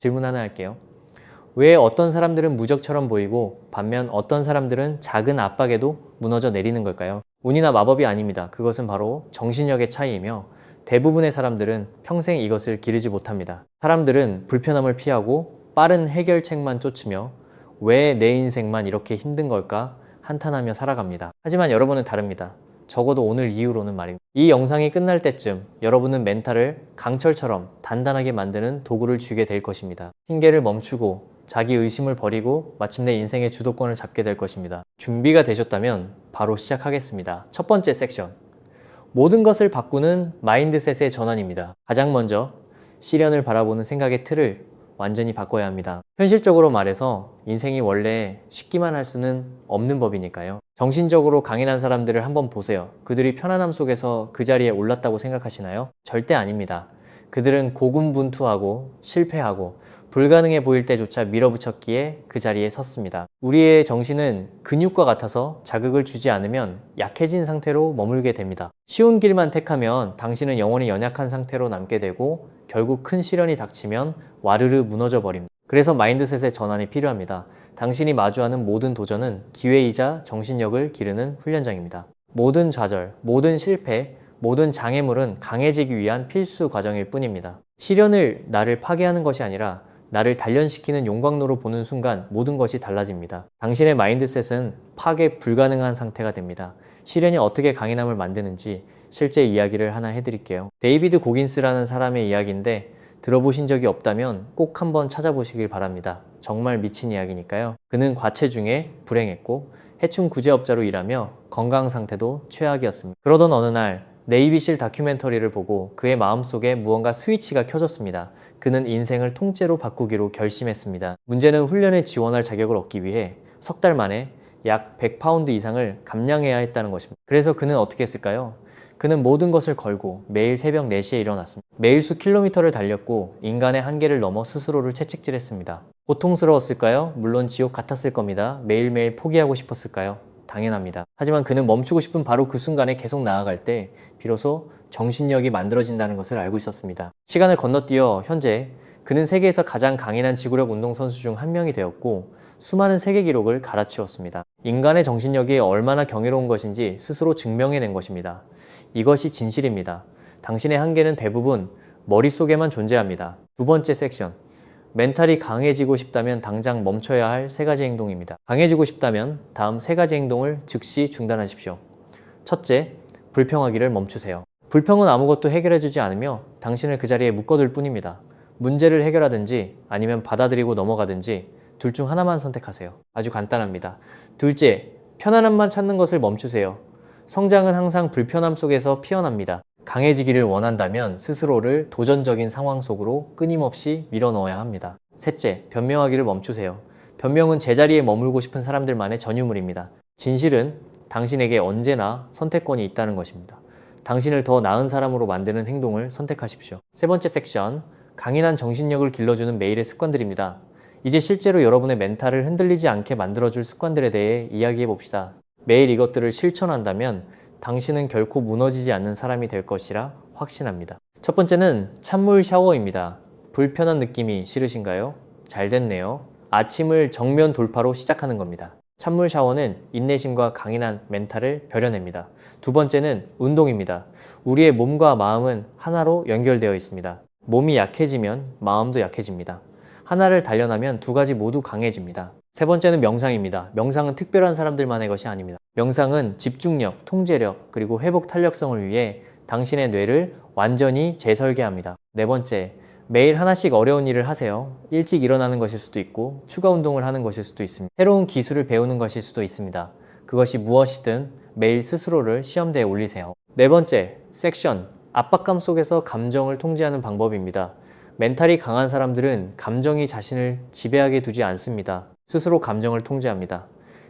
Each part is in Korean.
질문 하나 할게요. 왜 어떤 사람들은 무적처럼 보이고 반면 어떤 사람들은 작은 압박에도 무너져 내리는 걸까요? 운이나 마법이 아닙니다. 그것은 바로 정신력의 차이이며 대부분의 사람들은 평생 이것을 기르지 못합니다. 사람들은 불편함을 피하고 빠른 해결책만 쫓으며 왜 내 인생만 이렇게 힘든 걸까 한탄하며 살아갑니다. 하지만 여러분은 다릅니다. 적어도 오늘 이후로는 말입니다. 이 영상이 끝날 때쯤 여러분은 멘탈을 강철처럼 단단하게 만드는 도구를 쥐게 될 것입니다. 핑계를 멈추고 자기 의심을 버리고 마침내 인생의 주도권을 잡게 될 것입니다. 준비가 되셨다면 바로 시작하겠습니다. 첫 번째 섹션. 모든 것을 바꾸는 마인드셋의 전환입니다. 가장 먼저 시련을 바라보는 생각의 틀을 완전히 바꿔야 합니다. 현실적으로 말해서 인생이 원래 쉽기만 할 수는 없는 법이니까요. 정신적으로 강인한 사람들을 한번 보세요. 그들이 편안함 속에서 그 자리에 올랐다고 생각하시나요? 절대 아닙니다. 그들은 고군분투하고 실패하고 불가능해 보일 때조차 밀어붙였기에 그 자리에 섰습니다. 우리의 정신은 근육과 같아서 자극을 주지 않으면 약해진 상태로 머물게 됩니다. 쉬운 길만 택하면 당신은 영원히 연약한 상태로 남게 되고 결국 큰 시련이 닥치면 와르르 무너져 버립니다. 그래서 마인드셋의 전환이 필요합니다. 당신이 마주하는 모든 도전은 기회이자 정신력을 기르는 훈련장입니다. 모든 좌절, 모든 실패, 모든 장애물은 강해지기 위한 필수 과정일 뿐입니다. 시련을 나를 파괴하는 것이 아니라 나를 단련시키는 용광로로 보는 순간 모든 것이 달라집니다. 당신의 마인드셋은 파괴 불가능한 상태가 됩니다. 시련이 어떻게 강인함을 만드는지 실제 이야기를 하나 해드릴게요. 데이비드 고긴스라는 사람의 이야기인데 들어보신 적이 없다면 꼭 한번 찾아보시길 바랍니다. 정말 미친 이야기니까요. 그는 과체중에 불행했고 해충 구제업자로 일하며 건강 상태도 최악이었습니다. 그러던 어느 날 네이비실 다큐멘터리를 보고 그의 마음속에 무언가 스위치가 켜졌습니다. 그는 인생을 통째로 바꾸기로 결심했습니다. 문제는 훈련에 지원할 자격을 얻기 위해 석 달 만에 약 100파운드 이상을 감량해야 했다는 것입니다. 그래서 그는 어떻게 했을까요? 그는 모든 것을 걸고 매일 새벽 4시에 일어났습니다. 매일 수 킬로미터를 달렸고 인간의 한계를 넘어 스스로를 채찍질했습니다. 고통스러웠을까요? 물론 지옥 같았을 겁니다. 매일매일 포기하고 싶었을까요? 당연합니다. 하지만 그는 멈추고 싶은 바로 그 순간에 계속 나아갈 때 비로소 정신력이 만들어진다는 것을 알고 있었습니다. 시간을 건너뛰어 현재 그는 세계에서 가장 강인한 지구력 운동선수 중 한 명이 되었고 수많은 세계 기록을 갈아치웠습니다. 인간의 정신력이 얼마나 경이로운 것인지 스스로 증명해낸 것입니다. 이것이 진실입니다. 당신의 한계는 대부분 머릿속에만 존재합니다. 두 번째 섹션. 멘탈이 강해지고 싶다면 당장 멈춰야 할 3가지 행동입니다. 강해지고 싶다면 다음 3가지 행동을 즉시 중단하십시오. 첫째, 불평하기를 멈추세요. 불평은 아무것도 해결해주지 않으며 당신을 그 자리에 묶어둘 뿐입니다. 문제를 해결하든지 아니면 받아들이고 넘어가든지 둘 중 하나만 선택하세요. 아주 간단합니다. 둘째, 편안함만 찾는 것을 멈추세요. 성장은 항상 불편함 속에서 피어납니다. 강해지기를 원한다면 스스로를 도전적인 상황 속으로 끊임없이 밀어넣어야 합니다. 셋째, 변명하기를 멈추세요. 변명은 제자리에 머물고 싶은 사람들만의 전유물입니다. 진실은 당신에게 언제나 선택권이 있다는 것입니다. 당신을 더 나은 사람으로 만드는 행동을 선택하십시오. 세 번째 섹션, 강인한 정신력을 길러주는 매일의 습관들입니다. 이제 실제로 여러분의 멘탈을 흔들리지 않게 만들어줄 습관들에 대해 이야기해 봅시다. 매일 이것들을 실천한다면 당신은 결코 무너지지 않는 사람이 될 것이라 확신합니다. 첫 번째는 찬물 샤워입니다. 불편한 느낌이 싫으신가요? 잘 됐네요. 아침을 정면 돌파로 시작하는 겁니다. 찬물 샤워는 인내심과 강인한 멘탈을 벼려냅니다. 두 번째는 운동입니다. 우리의 몸과 마음은 하나로 연결되어 있습니다. 몸이 약해지면 마음도 약해집니다. 하나를 단련하면 2가지 모두 강해집니다. 세 번째는 명상입니다. 명상은 특별한 사람들만의 것이 아닙니다. 명상은 집중력, 통제력, 그리고 회복 탄력성을 위해 당신의 뇌를 완전히 재설계합니다. 네 번째, 매일 하나씩 어려운 일을 하세요. 일찍 일어나는 것일 수도 있고 추가 운동을 하는 것일 수도 있습니다. 새로운 기술을 배우는 것일 수도 있습니다. 그것이 무엇이든 매일 스스로를 시험대에 올리세요. 네 번째, 섹션, 압박감 속에서 감정을 통제하는 방법입니다. 멘탈이 강한 사람들은 감정이 자신을 지배하게 두지 않습니다. 스스로 감정을 통제합니다.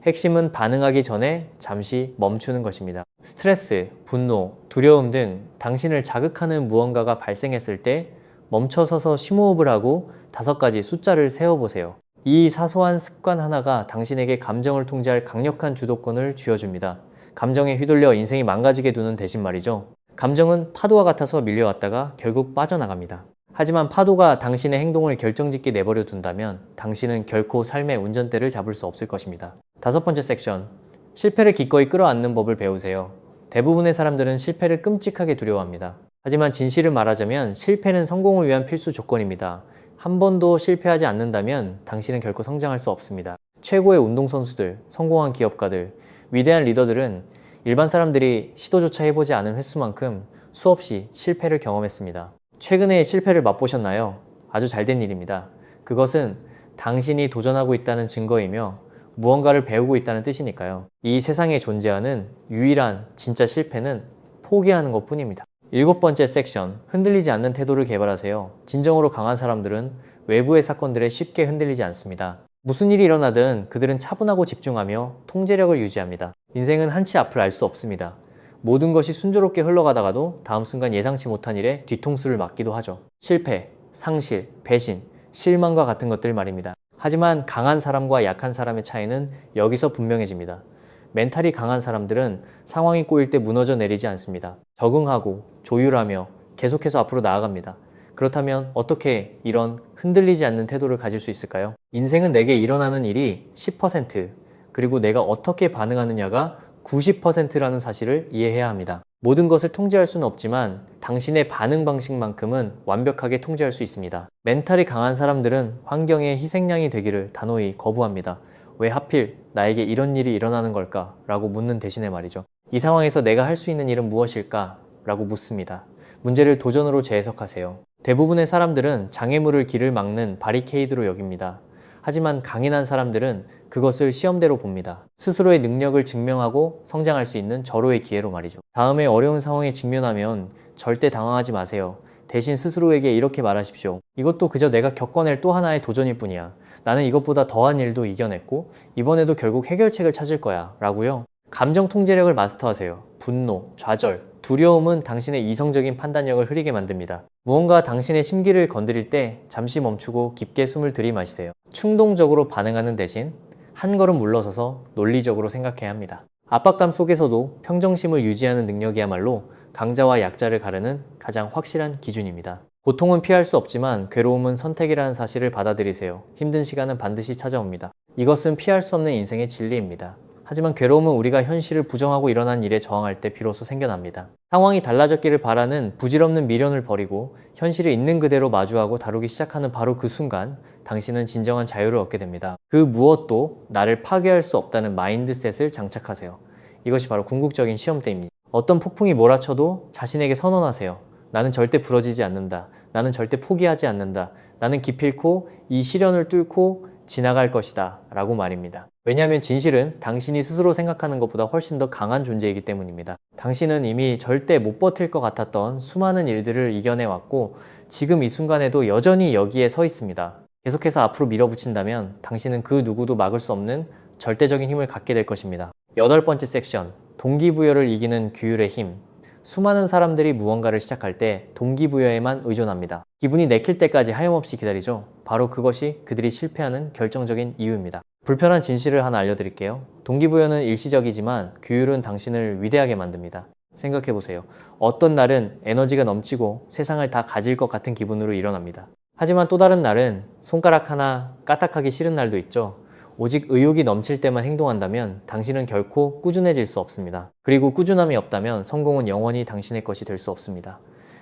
핵심은 반응하기 전에 잠시 멈추는 것입니다. 스트레스, 분노, 두려움 등 당신을 자극하는 무언가가 발생했을 때 멈춰서서 심호흡을 하고 5가지 숫자를 세어보세요. 이 사소한 습관 하나가 당신에게 감정을 통제할 강력한 주도권을 쥐어줍니다. 감정에 휘둘려 인생이 망가지게 두는 대신 말이죠. 감정은 파도와 같아서 밀려왔다가 결국 빠져나갑니다. 하지만 파도가 당신의 행동을 결정짓게 내버려 둔다면 당신은 결코 삶의 운전대를 잡을 수 없을 것입니다. 다섯 번째 섹션, 실패를 기꺼이 끌어안는 법을 배우세요. 대부분의 사람들은 실패를 끔찍하게 두려워합니다. 하지만 진실을 말하자면 실패는 성공을 위한 필수 조건입니다. 한 번도 실패하지 않는다면 당신은 결코 성장할 수 없습니다. 최고의 운동선수들, 성공한 기업가들, 위대한 리더들은 일반 사람들이 시도조차 해보지 않은 횟수만큼 수없이 실패를 경험했습니다. 최근에 실패를 맛보셨나요? 아주 잘된 일입니다. 그것은 당신이 도전하고 있다는 증거이며 무언가를 배우고 있다는 뜻이니까요. 이 세상에 존재하는 유일한 진짜 실패는 포기하는 것 뿐입니다. 일곱 번째 섹션, 흔들리지 않는 태도를 개발하세요. 진정으로 강한 사람들은 외부의 사건들에 쉽게 흔들리지 않습니다. 무슨 일이 일어나든 그들은 차분하고 집중하며 통제력을 유지합니다. 인생은 한치 앞을 알 수 없습니다. 모든 것이 순조롭게 흘러가다가도 다음 순간 예상치 못한 일에 뒤통수를 맞기도 하죠. 실패, 상실, 배신, 실망과 같은 것들 말입니다. 하지만 강한 사람과 약한 사람의 차이는 여기서 분명해집니다. 멘탈이 강한 사람들은 상황이 꼬일 때 무너져 내리지 않습니다. 적응하고 조율하며 계속해서 앞으로 나아갑니다. 그렇다면 어떻게 이런 흔들리지 않는 태도를 가질 수 있을까요? 인생은 내게 일어나는 일이 10%, 그리고 내가 어떻게 반응하느냐가 90%라는 사실을 이해해야 합니다. 모든 것을 통제할 수는 없지만 당신의 반응 방식만큼은 완벽하게 통제할 수 있습니다. 멘탈이 강한 사람들은 환경의 희생양이 되기를 단호히 거부합니다. 왜 하필 나에게 이런 일이 일어나는 걸까? 라고 묻는 대신에 말이죠. 이 상황에서 내가 할 수 있는 일은 무엇일까? 라고 묻습니다. 문제를 도전으로 재해석하세요. 대부분의 사람들은 장애물을 길을 막는 바리케이드로 여깁니다. 하지만 강인한 사람들은 그것을 시험대로 봅니다. 스스로의 능력을 증명하고 성장할 수 있는 절호의 기회로 말이죠. 다음에 어려운 상황에 직면하면 절대 당황하지 마세요. 대신 스스로에게 이렇게 말하십시오. 이것도 그저 내가 겪어낼 또 하나의 도전일 뿐이야. 나는 이것보다 더한 일도 이겨냈고 이번에도 결국 해결책을 찾을 거야 라고요. 감정 통제력을 마스터하세요. 분노, 좌절, 두려움은 당신의 이성적인 판단력을 흐리게 만듭니다. 무언가 당신의 심기를 건드릴 때 잠시 멈추고 깊게 숨을 들이마시세요. 충동적으로 반응하는 대신 한 걸음 물러서서 논리적으로 생각해야 합니다. 압박감 속에서도 평정심을 유지하는 능력이야말로 강자와 약자를 가르는 가장 확실한 기준입니다. 고통은 피할 수 없지만 괴로움은 선택이라는 사실을 받아들이세요. 힘든 시간은 반드시 찾아옵니다. 이것은 피할 수 없는 인생의 진리입니다. 하지만 괴로움은 우리가 현실을 부정하고 일어난 일에 저항할 때 비로소 생겨납니다. 상황이 달라졌기를 바라는 부질없는 미련을 버리고 현실을 있는 그대로 마주하고 다루기 시작하는 바로 그 순간 당신은 진정한 자유를 얻게 됩니다. 그 무엇도 나를 파괴할 수 없다는 마인드셋을 장착하세요. 이것이 바로 궁극적인 시험대입니다. 어떤 폭풍이 몰아쳐도 자신에게 선언하세요. 나는 절대 부러지지 않는다. 나는 절대 포기하지 않는다. 나는 기필코 이 시련을 뚫고 지나갈 것이다 라고 말입니다. 왜냐하면 진실은 당신이 스스로 생각하는 것보다 훨씬 더 강한 존재이기 때문입니다. 당신은 이미 절대 못 버틸 것 같았던 수많은 일들을 이겨내왔고 지금 이 순간에도 여전히 여기에 서 있습니다. 계속해서 앞으로 밀어붙인다면 당신은 그 누구도 막을 수 없는 절대적인 힘을 갖게 될 것입니다. 여덟 번째 섹션, 동기부여를 이기는 규율의 힘. 수많은 사람들이 무언가를 시작할 때 동기부여에만 의존합니다. 기분이 내킬 때까지 하염없이 기다리죠. 바로 그것이 그들이 실패하는 결정적인 이유입니다. 불편한 진실을 하나 알려드릴게요. 동기부여는 일시적이지만 규율은 당신을 위대하게 만듭니다. 생각해보세요. 어떤 날은 에너지가 넘치고 세상을 다 가질 것 같은 기분으로 일어납니다. 하지만 또 다른 날은 손가락 하나 까딱하기 싫은 날도 있죠. 오직 의욕이 넘칠 때만 행동한다면 당신은 결코 꾸준해질 수 없습니다. 그리고 꾸준함이 없다면 성공은 영원히 당신의 것이 될 수 없습니다.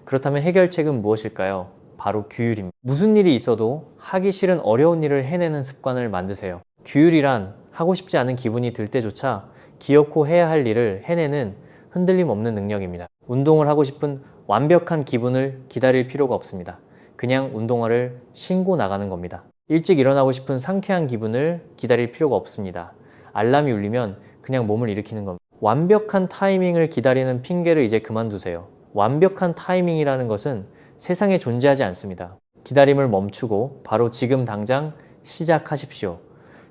그렇다면 해결책은 무엇일까요? 바로 규율입니다. 무슨 일이 있어도 하기 싫은 어려운 일을 해내는 습관을 만드세요. 규율이란 하고 싶지 않은 기분이 들 때조차 기어코 해야 할 일을 해내는 흔들림 없는 능력입니다. 운동을 하고 싶은 완벽한 기분을 기다릴 필요가 없습니다. 그냥 운동화를 신고 나가는 겁니다. 일찍 일어나고 싶은 상쾌한 기분을 기다릴 필요가 없습니다. 알람이 울리면 그냥 몸을 일으키는 겁니다. 완벽한 타이밍을 기다리는 핑계를 이제 그만두세요. 완벽한 타이밍이라는 것은 세상에 존재하지 않습니다. 기다림을 멈추고 바로 지금 당장 시작하십시오.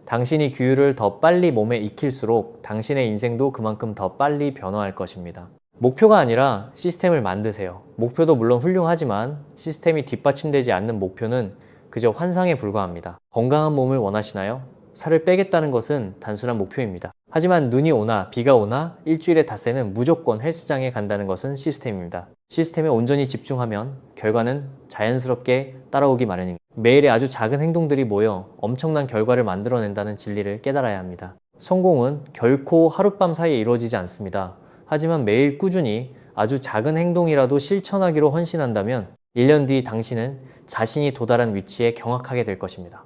당신이 규율을 더 빨리 몸에 익힐수록 당신의 인생도 그만큼 더 빨리 변화할 것입니다. 목표가 아니라 시스템을 만드세요. 목표도 물론 훌륭하지만 시스템이 뒷받침되지 않는 목표는 그저 환상에 불과합니다. 건강한 몸을 원하시나요? 살을 빼겠다는 것은 단순한 목표입니다. 하지만 눈이 오나 비가 오나 일주일의 닷새는 무조건 헬스장에 간다는 것은 시스템입니다. 시스템에 온전히 집중하면 결과는 자연스럽게 따라오기 마련입니다. 매일의 아주 작은 행동들이 모여 엄청난 결과를 만들어낸다는 진리를 깨달아야 합니다. 성공은 결코 하룻밤 사이에 이루어지지 않습니다. 하지만 매일 꾸준히 아주 작은 행동이라도 실천하기로 헌신한다면 1년 뒤 당신은 자신이 도달한 위치에 경악하게 될 것입니다.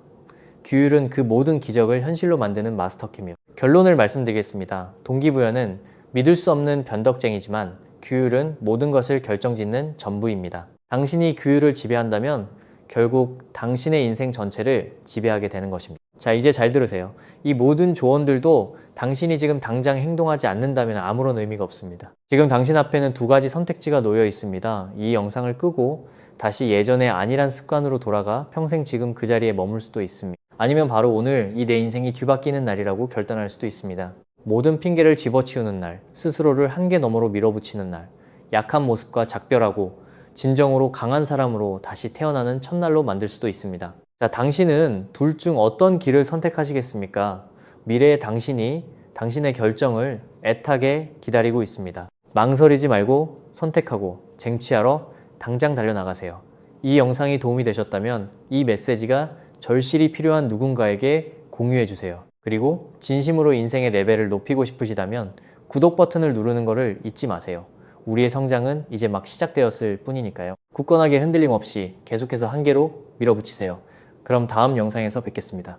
규율은 그 모든 기적을 현실로 만드는 마스터키입니다. 결론을 말씀드리겠습니다. 동기부여는 믿을 수 없는 변덕쟁이지만 규율은 모든 것을 결정짓는 전부입니다. 당신이 규율을 지배한다면 결국 당신의 인생 전체를 지배하게 되는 것입니다. 자, 이제 잘 들으세요. 이 모든 조언들도 당신이 지금 당장 행동하지 않는다면 아무런 의미가 없습니다. 지금 당신 앞에는 두 가지 선택지가 놓여 있습니다. 이 영상을 끄고 다시 예전의 안일한 습관으로 돌아가 평생 지금 그 자리에 머물 수도 있습니다. 아니면 바로 오늘 이 내 인생이 뒤바뀌는 날이라고 결단할 수도 있습니다. 모든 핑계를 집어치우는 날, 스스로를 한계 너머로 밀어붙이는 날, 약한 모습과 작별하고 진정으로 강한 사람으로 다시 태어나는 첫날로 만들 수도 있습니다. 자, 당신은 둘 중 어떤 길을 선택하시겠습니까? 미래의 당신이 당신의 결정을 애타게 기다리고 있습니다. 망설이지 말고 선택하고 쟁취하러 당장 달려나가세요. 이 영상이 도움이 되셨다면 이 메시지가 절실히 필요한 누군가에게 공유해 주세요. 그리고 진심으로 인생의 레벨을 높이고 싶으시다면 구독 버튼을 누르는 것을 잊지 마세요. 우리의 성장은 이제 막 시작되었을 뿐이니까요. 굳건하게 흔들림 없이 계속해서 한계로 밀어붙이세요. 그럼 다음 영상에서 뵙겠습니다.